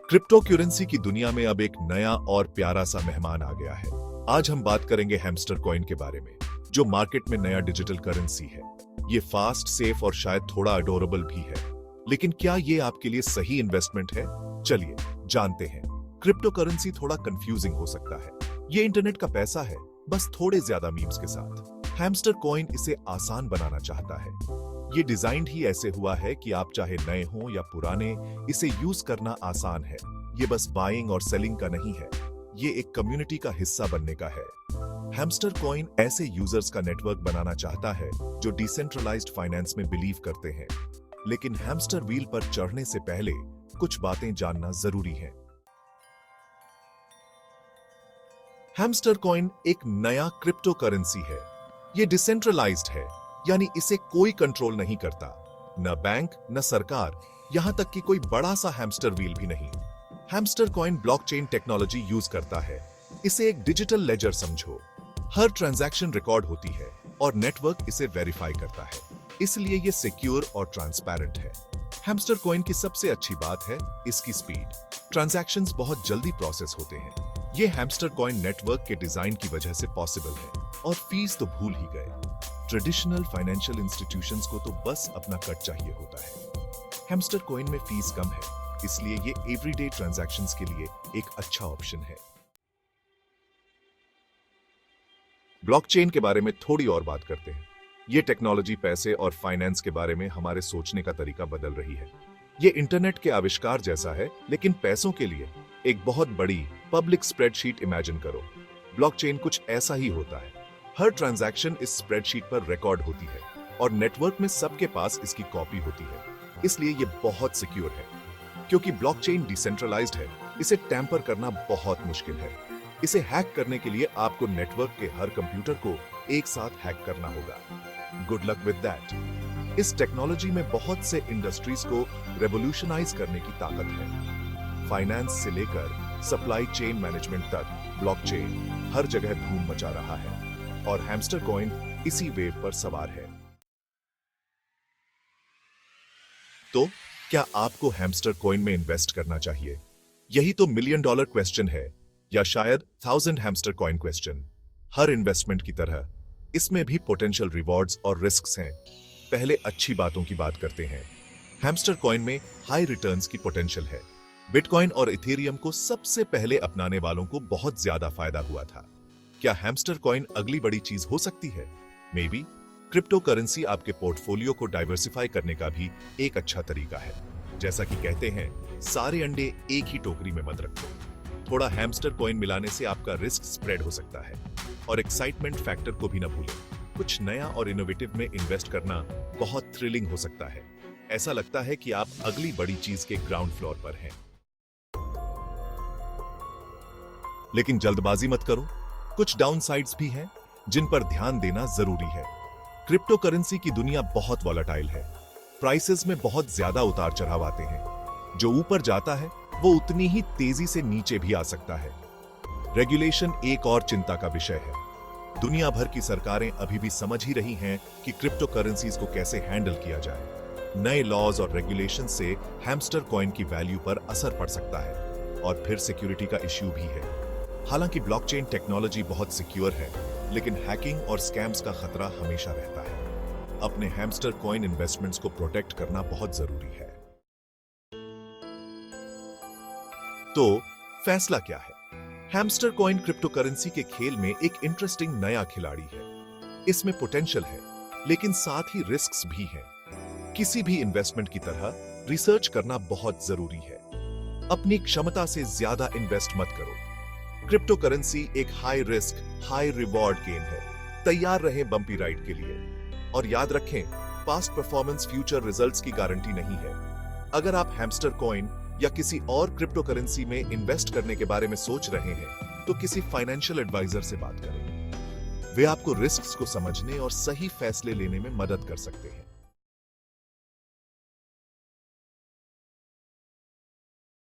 Crypto currency की दुनिया में अब एक नया और प्यारा सा मेहमान आ गया है। आज हम बात करेंगे हैमस्टर कॉइन के बारे में, जो मार्केट में नया डिजिटल करेंसी है। ये फास्ट, सेफ और शायद थोड़ा अडोरेबल भी है। लेकिन क्या ये आपके लिए सही इन्वेस्टमेंट है? चलिए जानते हैं। क्रिप्टो करेंसी थोड़ा कंफ्यूजिंग हो सकता है। ये इंटरनेट का पैसा है, बस थोड़े ज्यादा मीम्स के साथ। हैमस्टर कॉइन इसे आसान बनाना चाहता है। ये डिजाइन ही ऐसे हुआ है कि आप चाहे नए हो या पुराने, इसे यूज करना आसान है। ये बस बाइंग और सेलिंग का नहीं है, ये एक कम्युनिटी का हिस्सा बनने का है। हैमस्टर कॉइन ऐसे यूजर्स का नेटवर्क बनाना चाहता है जो डिसेंट्रलाइज्ड फाइनेंस में बिलीव करते हैं। लेकिन हैमस्टर व्हील पर चढ़ने से पहले कुछ बातें जानना जरूरी है। हैमस्टर कॉइन एक नया क्रिप्टो करेंसी है। ये डिसेंट्रलाइज्ड है, यानी इसे कोई कंट्रोल नहीं करता, न बैंक न सरकार, यहां तक कि कोई बड़ा सा हैमस्टर व्हील भी नहीं। Hamster coin blockchain technology use करता है। इसे एक डिजिटल लेजर समझो। हर ट्रांजैक्शन रिकॉर्ड होती है और नेटवर्क इसे वेरीफाई करता है, इसलिए ये सिक्योर और ट्रांसपेरेंट है। हैमस्टर कॉइन की सबसे अच्छी बात है इसकी स्पीड। ट्रांजैक्शंस बहुत जल्दी प्रोसेस होते हैं। ये हैमस्टर कॉइन नेटवर्क के डिजाइन की वजह से पॉसिबल है। और फीस तो भूल ही गए। ट्रेडिशनल फाइनेंशियल इंस्टीट्यूशंस को तो बस अपना कट चाहिए होता है। हैमस्टर कॉइन में फीस कम है, इसलिए ये एवरीडे ट्रांजैक्शंस के लिए एक अच्छा ऑप्शन है। ब्लॉकचेन के बारे में थोड़ी और बात करते हैं। ये टेक्नोलॉजी पैसे और फाइनेंस के बारे में हमारे सोचने का तरीका बदल रही है। ये इंटरनेट के आविष्कार जैसा है, लेकिन पैसों के लिए एक बहुत बड़ी पब्लिक स्प्रेडशीट इमेजिन करो। ब्लॉकचेन कुछ ऐसा ही होता है। हर ट्रांजैक्शन इस स्प्रेडशीट पर रिकॉर्ड होती है और नेटवर्क में सबके पास इसकी कॉपी होती है। इसलिए ये बहुत सिक्योर है। क्योंकि ब्लॉकचेन डिसेंट्रलाइज्ड है, इसे टैंपर करना बहुत मुश्किल है। इसे हैक करने के लिए आपको नेटवर्क के हर कंप्यूटर को एक साथ हैक करना होगा। Good luck with that. इस टेक्नोलॉजी में बहुत से इंडस्ट्रीज को रेवोल्यूशनाइज करने की ताकत है। फाइनेंस से लेकर सप्लाई चेन मैनेजमेंट तक ब्लॉकचेन हर जगह धूम मचा रहा है और हैमस्टर कॉइन इसी वेव पर सवार है। तो क्या आपको हैमस्टर कॉइन में इन्वेस्ट करना चाहिए? यही तो $1,000,000 क्वेश्चन है, या शायद 1000 हैमस्टर कॉइन क्वेश्चन। हर इन्वेस्टमेंट की तरह इसमें भी पोटेंशियल रिवॉर्ड्स और रिस्क्स हैं। पहले अच्छी बातों की बात करते हैं। हैमस्टर कॉइन में हाई रिटर्न्स की पोटेंशियल है। बिटकॉइन और इथेरियम को सबसे पहले अपनाने वालों को बहुत ज्यादा फायदा हुआ था। क्या हैमस्टर कॉइन अगली बड़ी चीज हो सकती है? May be. क्रिप्टो करेंसी आपके पोर्टफोलियो को डाइवर्सिफाई करने का भी एक अच्छा तरीका है। जैसा कि कहते हैं, सारे अंडे एक ही टोकरी में मत रखो। थोड़ा हैमस्टर कॉइन मिलाने से आपका रिस्क स्प्रेड हो सकता है। और एक्साइटमेंट फैक्टर को भी न भूलें। कुछ नया और इनोवेटिव में इन्वेस्ट करना बहुत थ्रिलिंग हो सकता है। ऐसा लगता है कि आप अगली बड़ी चीज के ग्राउंड फ्लोर पर हैं। लेकिन जल्दबाजी मत करो। कुछ डाउनसाइड्स भी हैं जिन पर ध्यान देना जरूरी है। क्रिप्टो करेंसी की दुनिया बहुत वॉलेटाइल है। प्राइसेस में बहुत ज्यादा उतार चढ़ाव आते हैं। जो ऊपर जाता है वो उतनी ही तेजी से नीचे भी आ सकता है। रेगुलेशन एक और चिंता का विषय है। दुनिया भर की सरकारें अभी भी समझ ही रही हैं कि क्रिप्टो करेंसीज को कैसे हैंडल किया जाए। नए लॉज और रेगुलेशन से हैमस्टर कॉइन की वैल्यू पर असर पड़ सकता है। और फिर सिक्योरिटी का इश्यू भी है। हालांकि ब्लॉकचेन टेक्नोलॉजी बहुत सिक्योर है, लेकिन हैकिंग और स्कैम्स का खतरा हमेशा रहता है। अपने हैमस्टर कॉइन इन्वेस्टमेंट्स को प्रोटेक्ट करना बहुत जरूरी है। तो फैसला क्या है? हैमस्टर कॉइन क्रिप्टो करेंसी के खेल में एक इंटरेस्टिंग नया खिलाड़ी है। इसमें पोटेंशियल है, लेकिन साथ ही रिस्क्स भी हैं। किसी भी इन्वेस्टमेंट की तरह रिसर्च करना बहुत जरूरी है। अपनी क्षमता से ज्यादा इन्वेस्ट मत करो। क्रिप्टो करेंसी एक high risk high reward game है। तैयार रहें बम्पी राइड के लिए। और याद रखें, पास्ट परफॉर्मेंस फ्यूचर रिजल्ट्स की गारंटी नहीं है। अगर आप हैमस्टर कॉइन या किसी और क्रिप्टो करेंसी में इन्वेस्ट करने के बारे में सोच रहे हैं, तो किसी फाइनेंशियल एडवाइजर से बात करें। वे आपको रिस्क्स को समझने और सही फैसले लेने में मदद कर सकते हैं।